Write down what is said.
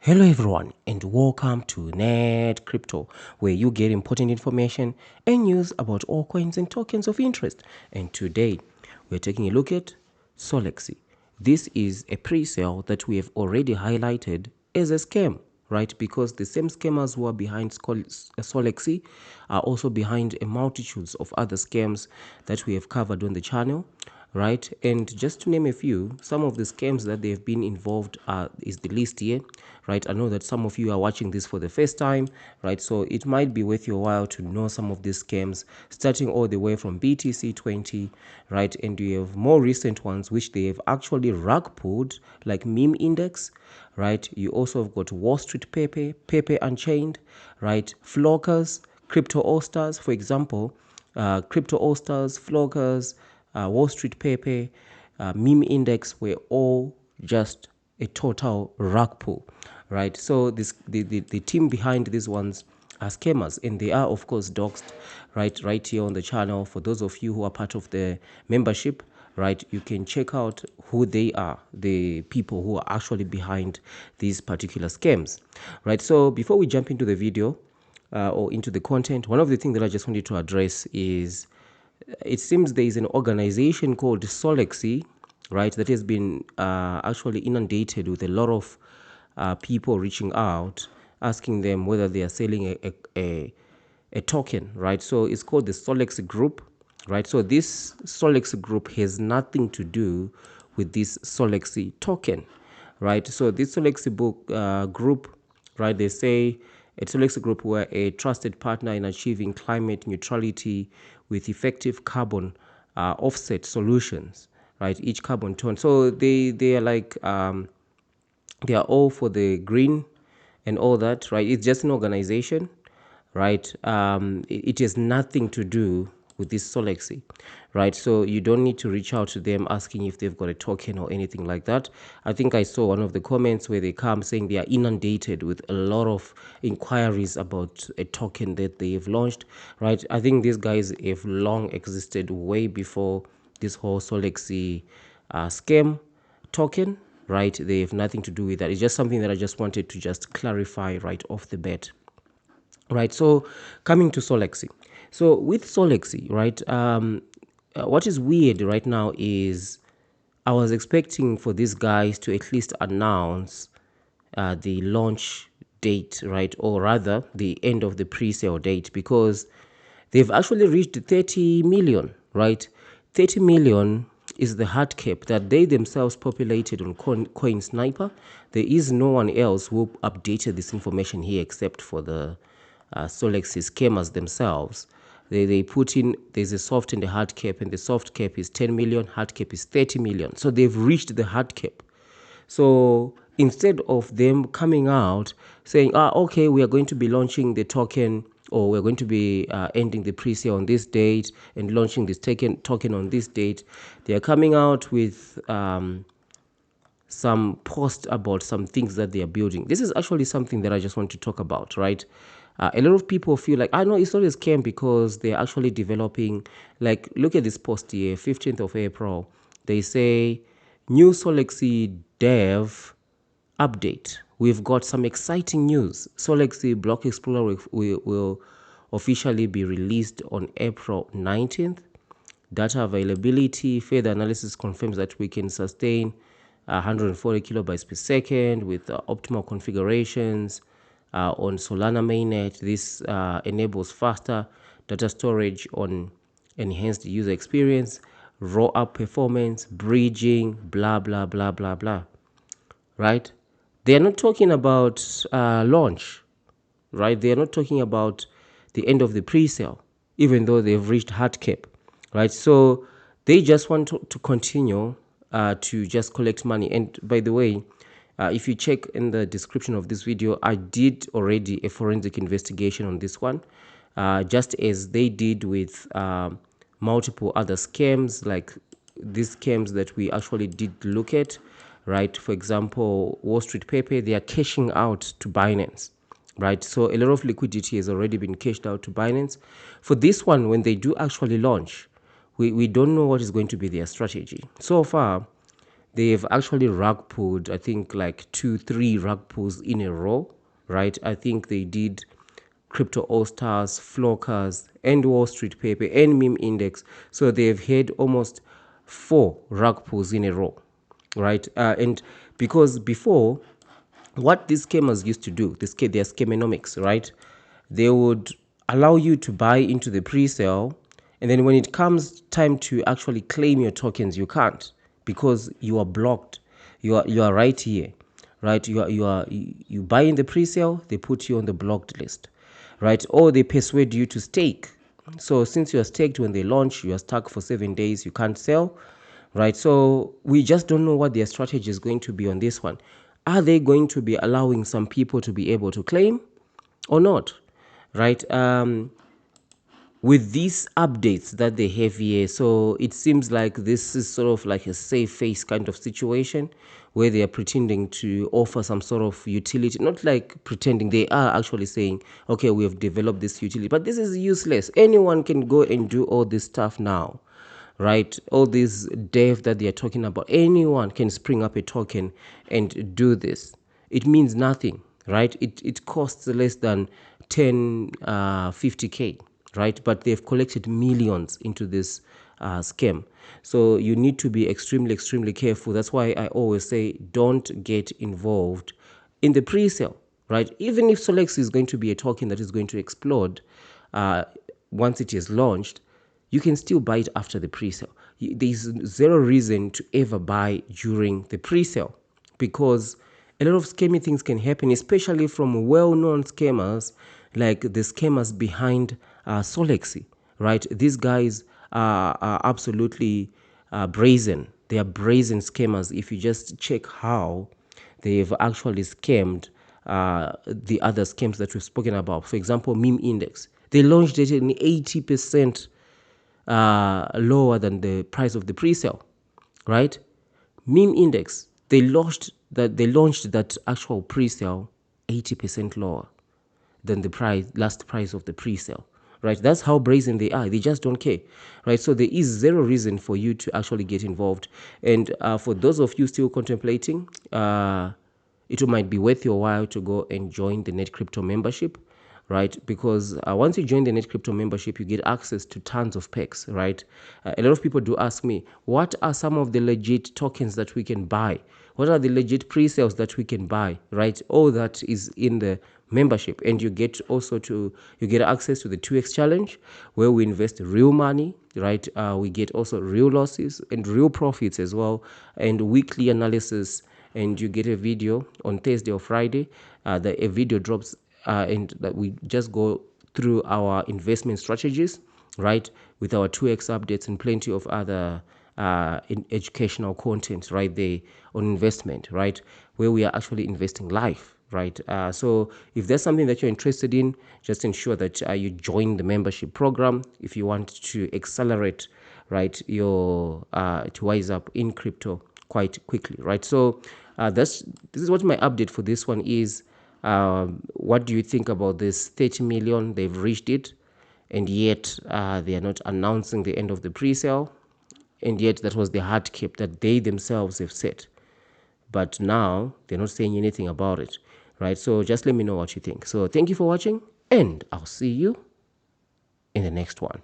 Hello everyone and welcome to NETCRYPTO, where you get important information and news about all coins and tokens of interest. And today we're taking a look at Solexi. This is a pre-sale that we have already highlighted as a scam, right? Because the same scammers who are behind Solexi are also behind a multitudes of other scams that we have covered on the channel, right? And just to name a few, some of the scams that they've been involved is the list here, right? I know that some of you are watching this for the first time, right? So it might be worth your while to know some of these scams, starting all the way from BTC20, right? And you have more recent ones which they have actually rug pulled, like meme index, right? You also have got Wall Street Pepe Unchained, right? Flockers, Crypto All Stars, for example, Crypto All Stars, Flockers, Wall Street Pepe, meme index were all just a total rug pull, right? So the team behind these ones are scammers, and they are of course doxed right here on the channel. For those of you who are part of the membership, right, you can check out who they are, the people who are actually behind these particular scams, right? So before we jump into the video or into the content, one of the things that I just wanted to address is it seems there is an organization called Solexi, right, that has been actually inundated with a lot of people reaching out, asking them whether they are selling a token, right? So it's called the Solex group, right? So this Solex group has nothing to do with this Solexi token, right? So this Solexi group, right, they say at Solexi Group, we're a trusted partner in achieving climate neutrality with effective carbon offset solutions, right? Each carbon ton. So they are like they are all for the green and all that, right? It's just an organization, right? It has nothing to do with this Solexi, right? So you don't need to reach out to them asking if they've got a token or anything like that. I think I saw one of the comments where they come saying they are inundated with a lot of inquiries about a token that they have launched, right? I think these guys have long existed way before this whole Solexi scam token, right? They have nothing to do with that. It's just something that I just wanted to just clarify right off the bat, right? So coming to Solexi. So with Solexi, right, what is weird right now is I was expecting for these guys to at least announce the launch date, right, or rather the end of the pre-sale date, because they've actually reached 30 million, right? 30 million is the hard cap that they themselves populated on Coin Sniper. There is no one else who updated this information here except for the Solexi scammers themselves. They put in, there's a soft and a hard cap, and the soft cap is 10 million, hard cap is 30 million. So they've reached the hard cap. So instead of them coming out saying, okay, we are going to be launching the token, or we're going to be ending the pre-sale on this date and launching this token on this date, they are coming out with some post about some things that they are building. This is actually something that I just want to talk about, right? A lot of people feel like, I know it's not a scam because they're actually developing, like, look at this post here, 15th of April. They say, new Solexi dev update. We've got some exciting news. Solexi Block Explorer will officially be released on April 19th. Data availability, further analysis confirms that we can sustain 140 kilobytes per second with optimal configurations on Solana mainnet. This enables faster data storage on enhanced user experience, raw up performance, bridging, blah, blah, blah, blah, blah, right? They are not talking about launch, right? They are not talking about the end of the pre-sale, even though they've reached hard cap, right? So they just want to continue to just collect money. And by the way, if you check in the description of this video, I did already a forensic investigation on this one, just as they did with multiple other scams, like these scams that we actually did look at, right? For example, Wall Street Pepe, they are cashing out to Binance, right? So a lot of liquidity has already been cashed out to Binance. For this one, when they do actually launch, we don't know what is going to be their strategy. So far, they've actually rug pulled, I think, like 2-3 rug pulls in a row, right? I think they did Crypto All Stars, Flockers, and Wall Street Paper, and Meme Index. So they've had almost 4 rug pulls in a row, right? And because before, what these scammers used to do, their scamonomics, right? They would allow you to buy into the pre-sale, and then when it comes time to actually claim your tokens, you can't because you are blocked. You are right here, right? You buy in the pre-sale, they put you on the blocked list, right? Or they persuade you to stake. So since you are staked when they launch, you are stuck for 7 days, you can't sell, right? So we just don't know what their strategy is going to be on this one. Are they going to be allowing some people to be able to claim or not, right? With these updates that they have here, so it seems like this is sort of like a safe face kind of situation where they are pretending to offer some sort of utility. Not like pretending, they are actually saying, okay, we have developed this utility, but this is useless. Anyone can go and do all this stuff now, right? All this dev that they are talking about, anyone can spring up a token and do this. It means nothing, right? It costs less than 50K, right? But they've collected millions into this scam. So you need to be extremely, extremely careful. That's why I always say don't get involved in the pre-sale, right? Even if Solex is going to be a token that is going to explode once it is launched, you can still buy it after the pre-sale. There's zero reason to ever buy during the pre-sale because a lot of scammy things can happen, especially from well-known scammers like the scammers behind Solexi, right? These guys are absolutely brazen. They are brazen scammers. If you just check how they've actually scammed the other scams that we've spoken about. For example, Meme Index. They launched it in 80% lower than the price of the pre-sale, right? Meme Index, they launched that actual pre-sale 80% lower than the last price of the pre-sale, right? That's how brazen they are. They just don't care, right? So there is zero reason for you to actually get involved. And for those of you still contemplating, it might be worth your while to go and join the NetCrypto membership, right? Because once you join the NetCrypto membership, you get access to tons of perks, right? A lot of people do ask me, what are some of the legit tokens that we can buy? What are the legit pre-sales that we can buy, right? All that is in the membership. And you get access to the 2x challenge where we invest real money, right? We get also real losses and real profits as well, and weekly analysis. And you get a video on Thursday or Friday. A video drops and that we just go through our investment strategies, right, with our 2x updates and plenty of other educational content right there on investment, right, where we are actually investing live, right? So if there's something that you're interested in, just ensure that you join the membership program if you want to accelerate, right, your to wise up in crypto quite quickly, right? So this is what my update for this one is. What do you think about this 30 million? They've reached it, and yet they are not announcing the end of the pre-sale, and yet that was the hard cap that they themselves have set. But now they're not saying anything about it, right? So just let me know what you think. So thank you for watching, and I'll see you in the next one.